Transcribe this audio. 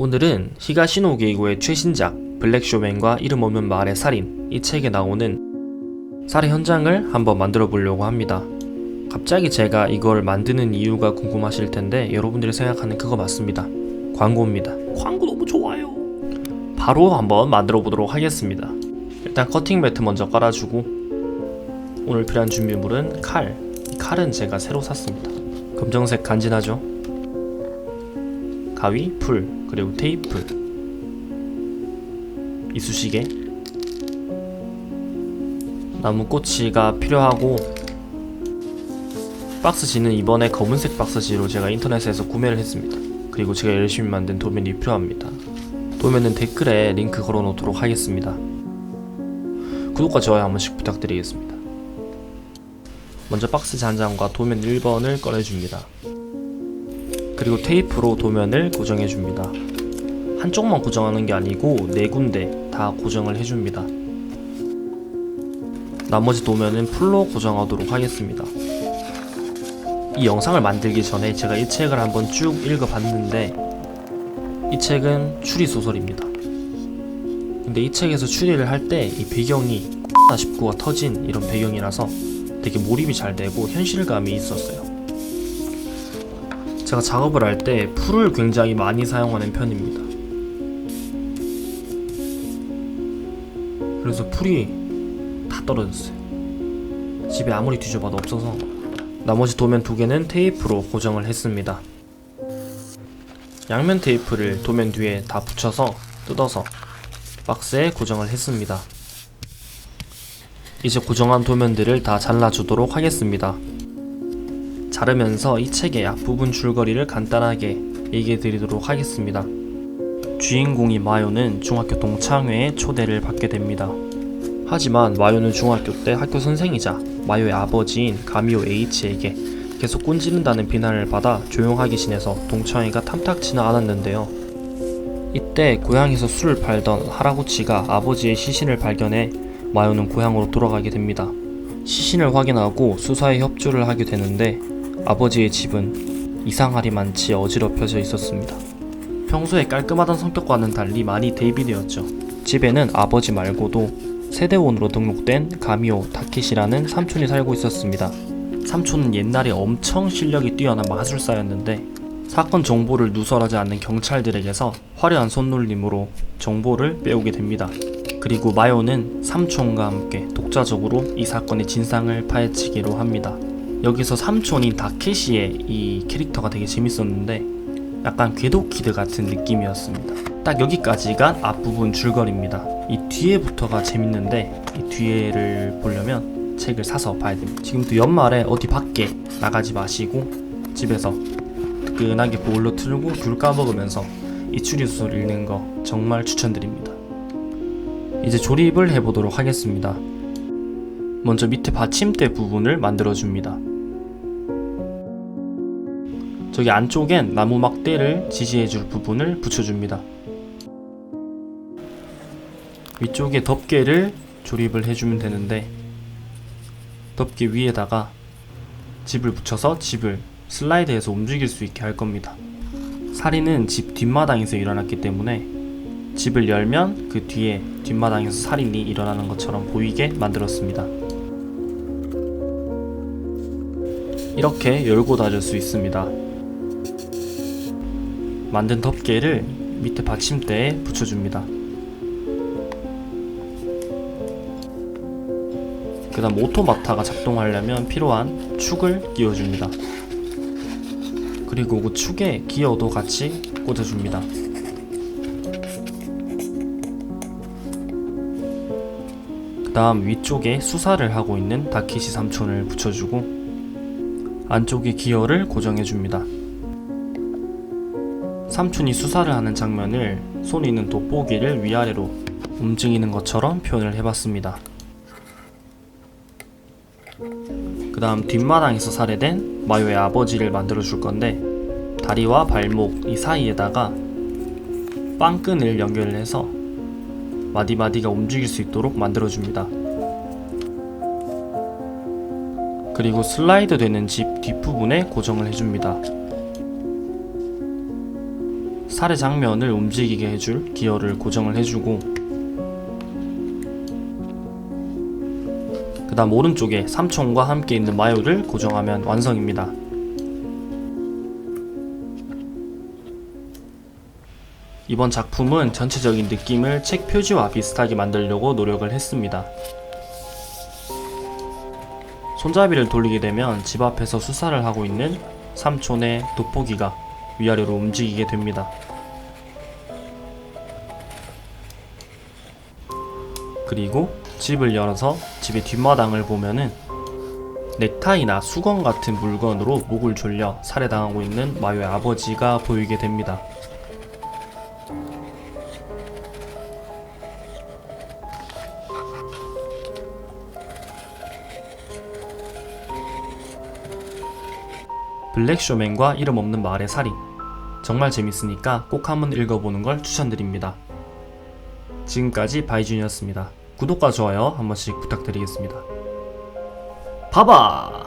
오늘은 히가시노 게이고의 최신작 블랙쇼맨과 이름 없는 마을의 살인, 이 책에 나오는 살해 현장을 한번 만들어 보려고 합니다. 갑자기 제가 이걸 만드는 이유가 궁금하실 텐데 여러분들이 생각하는 그거 맞습니다. 광고입니다. 광고 너무 좋아요. 바로 한번 만들어 보도록 하겠습니다. 일단 커팅 매트 먼저 깔아주고, 오늘 필요한 준비물은 칼. 이 칼은 제가 새로 샀습니다. 검정색 간지나죠? 가위, 풀, 그리고 테이프, 이쑤시개, 나무꼬치가 필요하고, 박스지는 이번에 검은색 박스지로 제가 인터넷에서 구매를 했습니다. 그리고 제가 열심히 만든 도면이 필요합니다. 도면은 댓글에 링크 걸어 놓도록 하겠습니다. 구독과 좋아요 한 번씩 부탁드리겠습니다. 먼저 박스지 한 장과 도면 1번을 꺼내줍니다. 그리고 테이프로 도면을 고정해줍니다. 한쪽만 고정하는 게 아니고 4군데 다 고정을 해줍니다. 나머지 도면은 풀로 고정하도록 하겠습니다. 이 영상을 만들기 전에 제가 이 책을 한번 쭉 읽어봤는데, 이 책은 추리소설입니다. 근데 이 책에서 추리를 할 때 이 배경이 X나 싶고가 터진 이런 배경이라서 되게 몰입이 잘 되고 현실감이 있었어요. 제가 작업을 할 때 풀을 굉장히 많이 사용하는 편입니다. 그래서 풀이 다 떨어졌어요. 집에 아무리 뒤져봐도 없어서 나머지 도면 2개는 테이프로 고정을 했습니다. 양면 테이프를 도면 뒤에 다 붙여서 뜯어서 박스에 고정을 했습니다. 이제 고정한 도면들을 다 잘라주도록 하겠습니다. 자르면서 이 책의 앞부분 줄거리를 간단하게 얘기해 드리도록 하겠습니다. 주인공인 마요는 중학교 동창회에 초대를 받게 됩니다. 하지만 마요는 중학교 때 학교 선생이자 마요의 아버지인 가미오 H에게 계속 꼰지른다는 비난을 받아 조용하기 신해서 동창회가 탐탁지는 않았는데요. 이때 고향에서 술을 팔던 할아버지가 아버지의 시신을 발견해 마요는 고향으로 돌아가게 됩니다. 시신을 확인하고 수사에 협조를 하게 되는데, 아버지의 집은 이상하리만치 어지럽혀져 있었습니다. 평소에 깔끔하던 성격과는 달리 많이 대비되었죠. 집에는 아버지 말고도 세대원으로 등록된 가미오 타케시라는 삼촌이 살고 있었습니다. 삼촌은 옛날에 엄청 실력이 뛰어난 마술사였는데, 사건 정보를 누설하지 않는 경찰들에게서 화려한 손놀림으로 정보를 빼오게 됩니다. 그리고 마요는 삼촌과 함께 독자적으로 이 사건의 진상을 파헤치기로 합니다. 여기서 삼촌인 다케시의 이 캐릭터가 되게 재밌었는데 약간 궤도키드 같은 느낌이었습니다. 딱 여기까지가 앞부분 줄거리입니다. 이 뒤에부터가 재밌는데, 이 뒤에를 보려면 책을 사서 봐야 됩니다. 지금도 연말에 어디 밖에 나가지 마시고 집에서 뜨끈하게 보일러 틀고 귤 까먹으면서 이 추리소설 읽는 거 정말 추천드립니다. 이제 조립을 해보도록 하겠습니다. 먼저 밑에 받침대 부분을 만들어줍니다. 저기 안쪽엔 나무 막대를 지지해줄 부분을 붙여줍니다. 위쪽에 덮개를 조립을 해주면 되는데, 덮개 위에다가 집을 붙여서 집을 슬라이드해서 움직일 수 있게 할 겁니다. 살인은 집 뒷마당에서 일어났기 때문에 집을 열면 그 뒤에 뒷마당에서 살인이 일어나는 것처럼 보이게 만들었습니다. 이렇게 열고 닫을 수 있습니다. 만든 덮개를 밑에 받침대에 붙여줍니다. 그 다음 오토마타가 작동하려면 필요한 축을 끼워줍니다. 그리고 그 축에 기어도 같이 꽂아줍니다. 그 다음 위쪽에 수사를 하고 있는 다케시 삼촌을 붙여주고 안쪽에 기어를 고정해줍니다. 삼촌이 수사를 하는 장면을 손에 있는 돋보기를 위아래로 움직이는 것처럼 표현을 해봤습니다. 그 다음 뒷마당에서 살해된 마요의 아버지를 만들어줄 건데, 다리와 발목 이 사이에다가 빵끈을 연결을 해서 마디마디가 움직일 수 있도록 만들어줍니다. 그리고 슬라이드 되는 집 뒷부분에 고정을 해줍니다. 살해 장면을 움직이게 해줄 기어를 고정을 해주고, 그 다음 오른쪽에 삼촌과 함께 있는 마요를 고정하면 완성입니다. 이번 작품은 전체적인 느낌을 책 표지와 비슷하게 만들려고 노력을 했습니다. 손잡이를 돌리게 되면 집 앞에서 수사를 하고 있는 삼촌의 돋보기가 위아래로 움직이게 됩니다. 그리고 집을 열어서 집의 뒷마당을 보면은 넥타이나 수건 같은 물건으로 목을 졸려 살해당하고 있는 마요의 아버지가 보이게 됩니다. 블랙쇼맨과 이름 없는 마을의 살인, 정말 재밌으니까 꼭 한번 읽어보는 걸 추천드립니다. 지금까지 바이준이었습니다. 구독과 좋아요 한 번씩 부탁드리겠습니다. 봐봐!